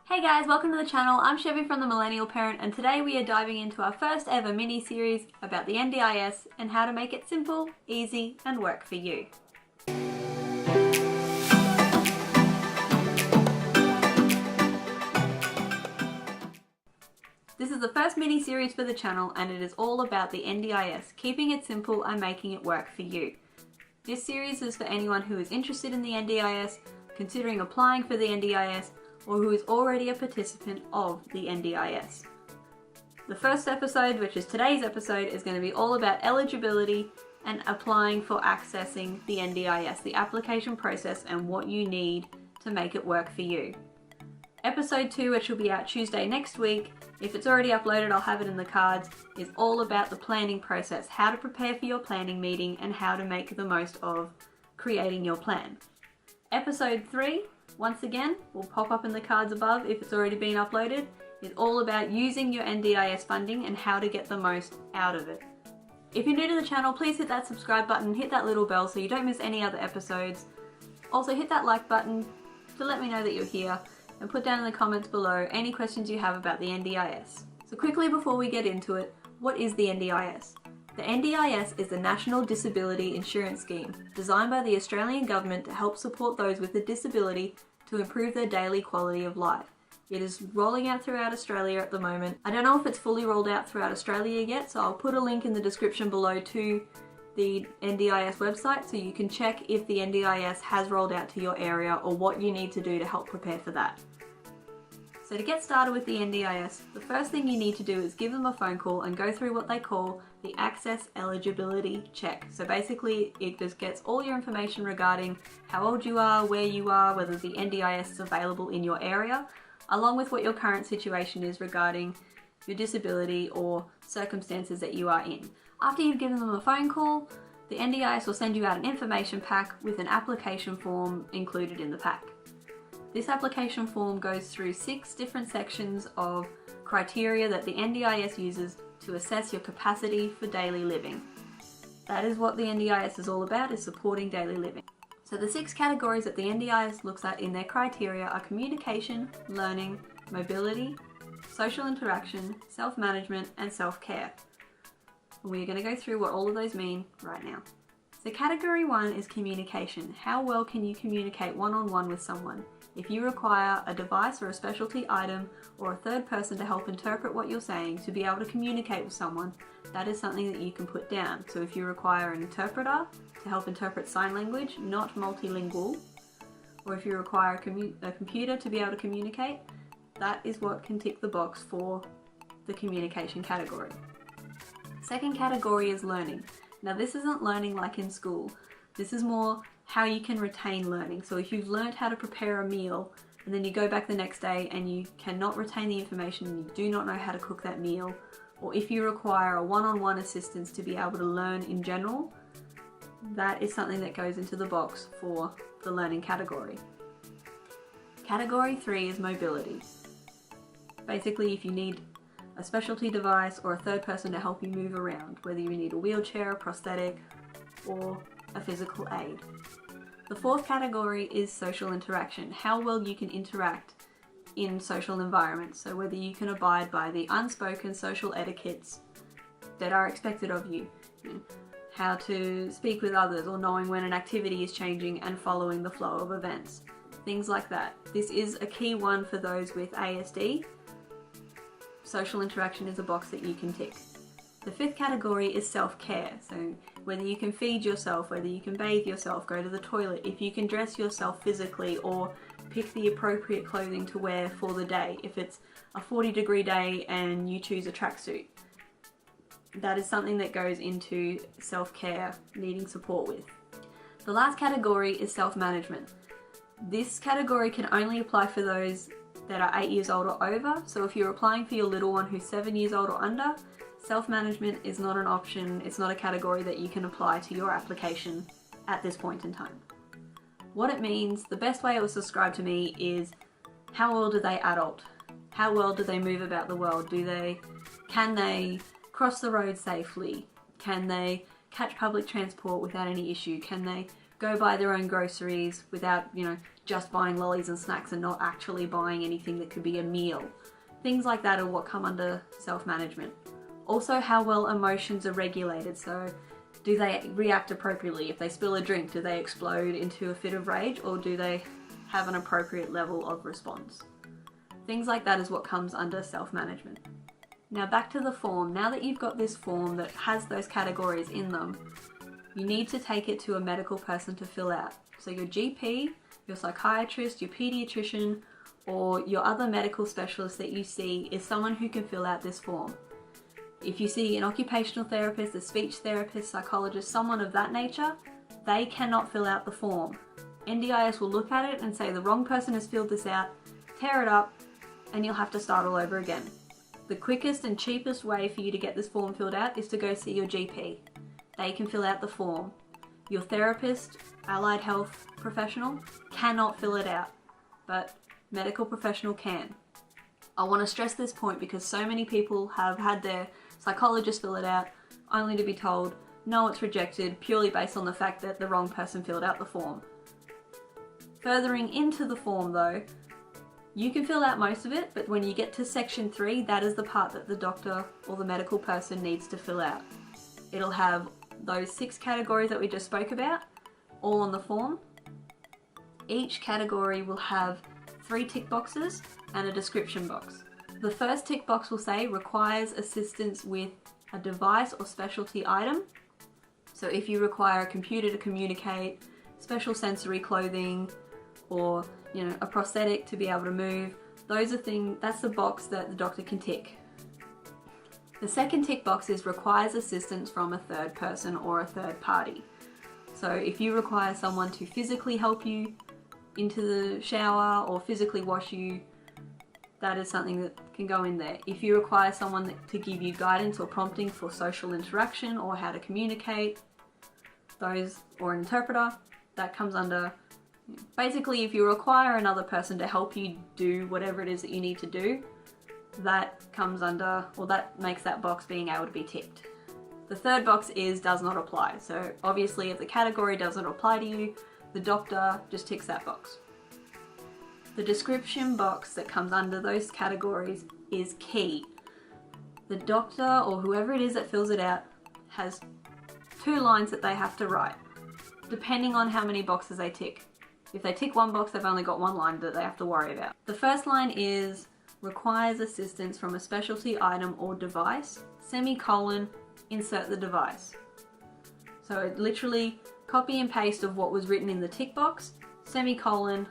Hey guys, welcome to the channel. I'm Chevy from The Millennial Parent, and today we are diving into our first ever mini-series about the NDIS and how to make it simple, easy and work for you. This is the first mini-series for the channel and it is all about the NDIS, keeping it simple and making it work for you. This series is for anyone who is interested in the NDIS, considering applying for the NDIS, or who is already a participant of the NDIS. The first episode, which is today's episode, is going to be all about eligibility and applying for accessing the NDIS, the application process and what you need to make it work for you. Episode 2, which will be out Tuesday next week, if it's already uploaded I'll have it in the cards, is all about the planning process, how to prepare for your planning meeting and how to make the most of creating your plan. Episode 3, once again, will pop up in the cards above if it's already been uploaded. It's all about using your NDIS funding and how to get the most out of it. If you're new to the channel, please hit that subscribe button, hit that little bell so you don't miss any other episodes. Also hit that like button to let me know that you're here, and put down in the comments below any questions you have about the NDIS. So quickly before we get into it, what is the NDIS? The NDIS is the National Disability Insurance Scheme, designed by the Australian Government to help support those with a disability to improve their daily quality of life. It is rolling out throughout Australia at the moment. I don't know if it's fully rolled out throughout Australia yet, so I'll put a link in the description below to the NDIS website so you can check if the NDIS has rolled out to your area or what you need to do to help prepare for that. So to get started with the NDIS, the first thing you need to do is give them a phone call and go through what they call the Access Eligibility Check. So basically it just gets all your information regarding how old you are, where you are, whether the NDIS is available in your area, along with what your current situation is regarding your disability or circumstances that you are in. After you've given them a phone call, the NDIS will send you out an information pack with an application form included in the pack. This application form goes through 6 different sections of criteria that the NDIS uses to assess your capacity for daily living. That is what the NDIS is all about, is supporting daily living. So the 6 categories that the NDIS looks at in their criteria are communication, learning, mobility, social interaction, self-management and self-care. We're going to go through what all of those mean right now. So category 1 is communication. How well can you communicate one-on-one with someone? If you require a device or a specialty item or a third person to help interpret what you're saying to be able to communicate with someone, that is something that you can put down. So if you require an interpreter to help interpret sign language, not multilingual, or if you require a computer to be able to communicate, that is what can tick the box for the communication category. Second category is learning. Now this isn't learning like in school. This is more how you can retain learning. So if you've learned how to prepare a meal and then you go back the next day and you cannot retain the information and you do not know how to cook that meal, or if you require a one-on-one assistance to be able to learn in general, that is something that goes into the box for the learning category. Category 3 is mobility. Basically if you need a specialty device or a third person to help you move around, whether you need a wheelchair, a prosthetic, or a physical aid. The fourth category is social interaction, how well you can interact in social environments, so whether you can abide by the unspoken social etiquettes that are expected of you, how to speak with others or knowing when an activity is changing and following the flow of events, things like that. This is a key one for those with ASD. Social interaction is a box that you can tick. The fifth category is self-care, so whether you can feed yourself, whether you can bathe yourself, go to the toilet, if you can dress yourself physically or pick the appropriate clothing to wear for the day. If it's a 40-degree day and you choose a tracksuit, that is something that goes into self-care, needing support with. The last category is self-management. This category can only apply for those that are 8 years old or over, so if you're applying for your little one who's 7 years old or under, self-management is not an option, it's not a category that you can apply to your application at this point in time. What it means, the best way it was described to me is how well do they adult? How well do they move about the world? Can they cross the road safely? Can they catch public transport without any issue? Can they go buy their own groceries without, just buying lollies and snacks and not actually buying anything that could be a meal. Things like that are what come under self-management. Also, how well emotions are regulated. So do they react appropriately? If they spill a drink, do they explode into a fit of rage, or do they have an appropriate level of response? Things like that is what comes under self-management. Now back to the form. Now that you've got this form that has those categories in them, you need to take it to a medical person to fill out. So your GP, your psychiatrist, your pediatrician, or your other medical specialist that you see is someone who can fill out this form. If you see an occupational therapist, a speech therapist, psychologist, someone of that nature, they cannot fill out the form. NDIS will look at it and say the wrong person has filled this out, tear it up, and you'll have to start all over again. The quickest and cheapest way for you to get this form filled out is to go see your GP. They can fill out the form. Your therapist, allied health professional, cannot fill it out, but medical professional can. I want to stress this point because so many people have had their psychologist fill it out only to be told, no, it's rejected purely based on the fact that the wrong person filled out the form. Furthering into the form though, you can fill out most of it, but when you get to section 3, that is the part that the doctor or the medical person needs to fill out. It'll have those 6 categories that we just spoke about, all on the form. Each category will have 3 tick boxes and a description box. The first tick box will say requires assistance with a device or specialty item. So if you require a computer to communicate, special sensory clothing, or a prosthetic to be able to move, that's the box that the doctor can tick. The second tick box is requires assistance from a third person or a third party. So if you require someone to physically help you into the shower or physically wash you, that is something that can go in there. If you require someone to give you guidance or prompting for social interaction or how to communicate, or an interpreter, that comes under. Basically, if you require another person to help you do whatever it is that you need to do, that comes under, or that makes that box being able to be ticked. The third box is does not apply. So obviously if the category doesn't apply to you, the doctor just ticks that box. The description box that comes under those categories is key. The doctor or whoever it is that fills it out has 2 lines that they have to write, depending on how many boxes they tick. If they tick 1 box, they've only got 1 line that they have to worry about. The first line is requires assistance from a specialty item or device, semicolon, insert the device. So literally copy and paste of what was written in the tick box, semicolon,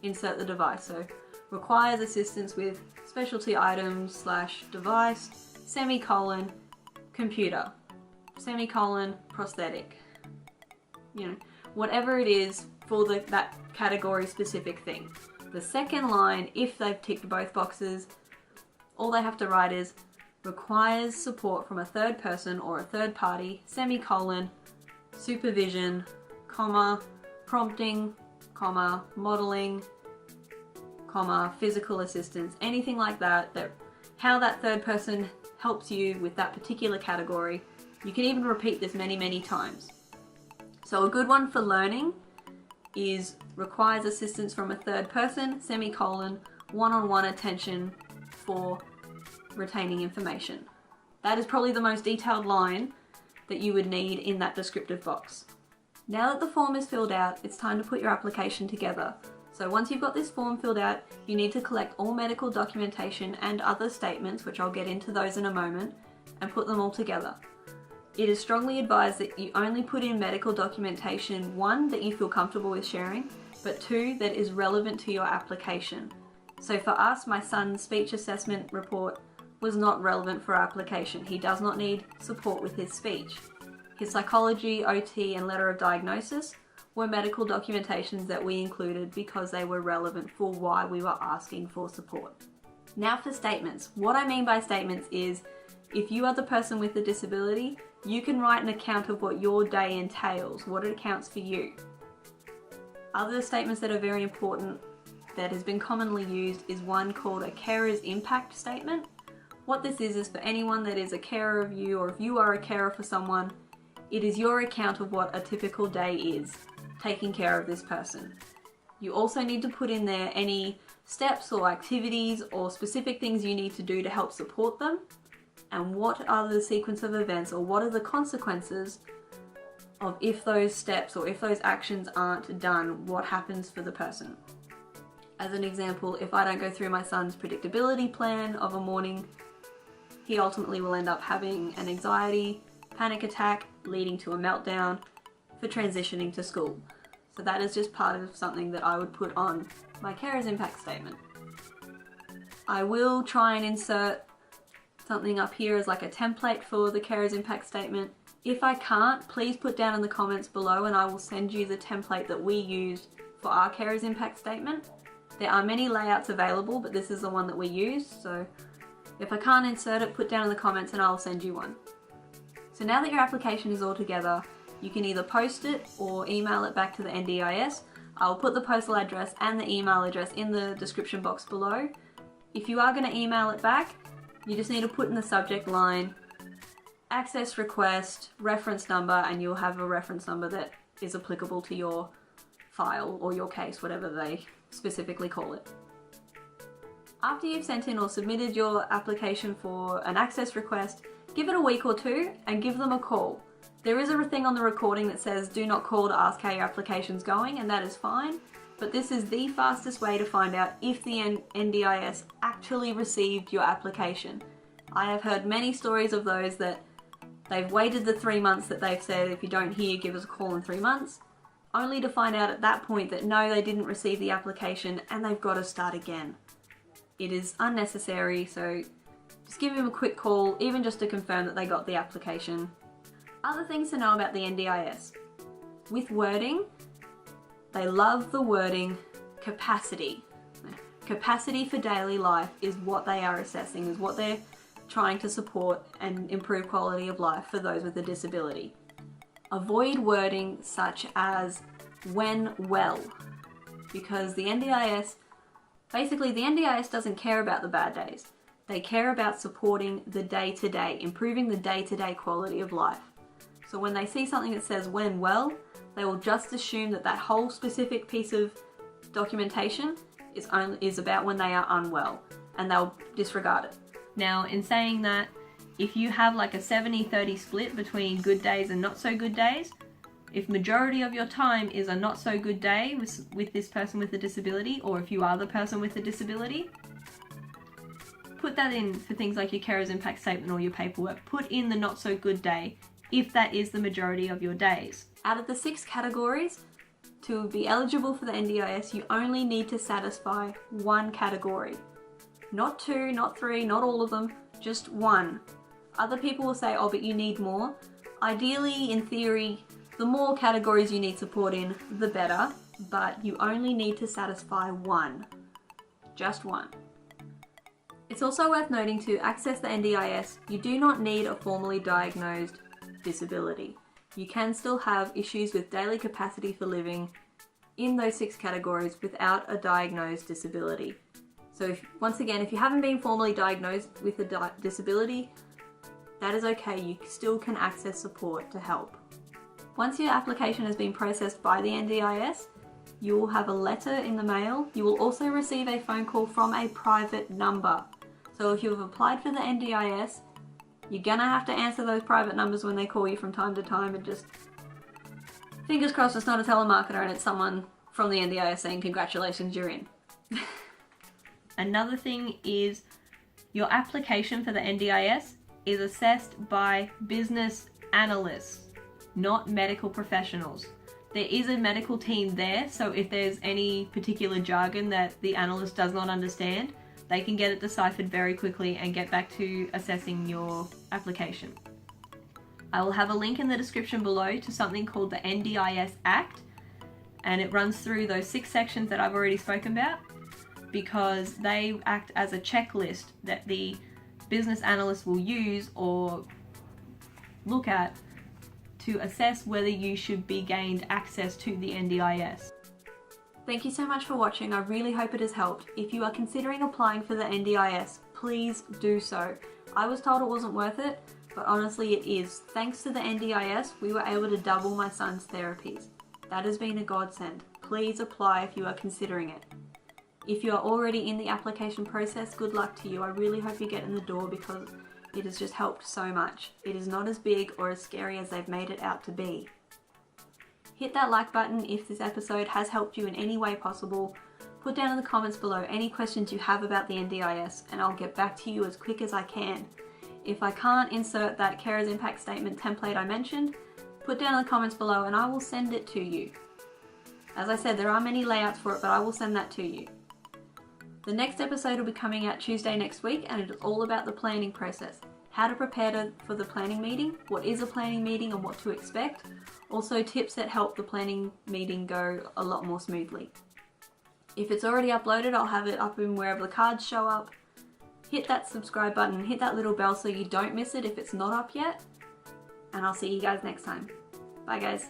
insert the device. So requires assistance with specialty items / device, semicolon, computer, semicolon, prosthetic. Whatever it is for that category specific thing. The second line, if they've ticked both boxes, all they have to write is requires support from a third person or a third party, semicolon, supervision, comma, prompting, comma, modeling, comma, physical assistance, anything like that, how that third person helps you with that particular category. You can even repeat this many, many times. So a good one for learning is requires assistance from a third person, semicolon, one-on-one attention for retaining information. That is probably the most detailed line that you would need in that descriptive box. Now that the form is filled out, it's time to put your application together. So once you've got this form filled out, you need to collect all medical documentation and other statements, which I'll get into those in a moment, and put them all together. It is strongly advised that you only put in medical documentation, 1, that you feel comfortable with sharing, but 2, that is relevant to your application. So for us, my son's speech assessment report was not relevant for our application. He does not need support with his speech. His psychology, OT, and letter of diagnosis were medical documentations that we included because they were relevant for why we were asking for support. Now for statements. What I mean by statements is, if you are the person with the disability, you can write an account of what your day entails, what it accounts for you. Other statements that are very important that has been commonly used is one called a CARER'S IMPACT STATEMENT. What this is for anyone that is a carer of you, or if you are a carer for someone, it is your account of what a typical day is, taking care of this person. You also need to put in there any steps or activities or specific things you need to do to help support them, and what are the sequence of events or what are the consequences of if those steps or if those actions aren't done, what happens for the person. As an example, if I don't go through my son's predictability plan of a morning, he ultimately will end up having an anxiety, panic attack, leading to a meltdown for transitioning to school. So that is just part of something that I would put on my CARER'S impact statement. I will try and insert something up here as like a template for the CARER'S impact statement. If I can't, please put down in the comments below and I will send you the template that we used for our CARER'S impact statement. There are many layouts available, but this is the one that we used, so if I can't insert it, put down in the comments and I'll send you one. So now that your application is all together, you can either post it or email it back to the NDIS. I'll put the postal address and the email address in the description box below. If you are going to email it back, you just need to put in the subject line access request, reference number, and you'll have a reference number that is applicable to your file or your case, whatever they specifically call it. After you've sent in or submitted your application for an access request, give it a week or two and give them a call. There is a thing on the recording that says do not call to ask how your application's going, and that is fine, but this is the fastest way to find out if the NDIS actually received your application. I have heard many stories of those that they've waited the 3 months that they've said if you don't hear, give us a call in 3 months, only to find out at that point that no, they didn't receive the application and they've got to start again. It is unnecessary, so just give them a quick call, even just to confirm that they got the application. Other things to know about the NDIS. With wording, they love the wording capacity. Capacity for daily life is what they are assessing, is what they're trying to support and improve quality of life for those with a disability. Avoid wording such as when well, because the NDIS doesn't care about the bad days. They care about supporting the day-to-day, improving the day-to-day quality of life. So when they see something that says when well, they will just assume that that whole specific piece of documentation is about when they are unwell, and they'll disregard it. Now, in saying that, if you have like a 70-30 split between good days and not so good days, if majority of your time is a not so good day with this person with a disability, or if you are the person with a disability, put that in for things like your CARER'S impact statement or your paperwork. Put in the not so good day if that is the majority of your days. Out of the 6 categories, to be eligible for the NDIS, you only need to satisfy 1 category. Not 2, not 3, not all of them, just 1. Other people will say, oh, but you need more. Ideally, in theory, the more categories you need support in, the better, but you only need to satisfy 1. Just 1. It's also worth noting, to access the NDIS, you do not need a formally diagnosed disability. You can still have issues with daily capacity for living in those 6 categories without a diagnosed disability. So once again, if you haven't been formally diagnosed with a disability, that is okay. You still can access support to help. Once your application has been processed by the NDIS, you will have a letter in the mail. You will also receive a phone call from a private number. So if you have applied for the NDIS, you're gonna have to answer those private numbers when they call you from time to time, and just fingers crossed it's not a telemarketer and it's someone from the NDIS saying congratulations, you're in. Another thing is your application for the NDIS is assessed by business analysts, not medical professionals. There is a medical team there, so if there's any particular jargon that the analyst does not understand, they can get it deciphered very quickly and get back to assessing your application. I will have a link in the description below to something called the NDIS Act, and it runs through those 6 sections that I've already spoken about, because they act as a checklist that the business analyst will use or look at to assess whether you should be gained access to the NDIS. Thank you so much for watching. I really hope it has helped. If you are considering applying for the NDIS, please do so. I was told it wasn't worth it, but honestly it is. Thanks to the NDIS, we were able to double my son's therapies. That has been a godsend. Please please apply if you are considering it. If you are already in the application process, good luck to you. I really hope you get in the door because it has just helped so much. It is not as big or as scary as they've made it out to be. Hit that like button if this episode has helped you in any way possible. Put down in the comments below any questions you have about the NDIS and I'll get back to you as quick as I can. If I can't insert that CARER'S impact statement template I mentioned, put down in the comments below and I will send it to you. As I said, there are many layouts for it, but I will send that to you. The next episode will be coming out Tuesday next week and it is all about the planning process. How to prepare for the planning meeting, what is a planning meeting and what to expect. Also tips that help the planning meeting go a lot more smoothly. If it's already uploaded, I'll have it up in wherever the cards show up. Hit that subscribe button, hit that little bell so you don't miss it if it's not up yet. And I'll see you guys next time. Bye guys.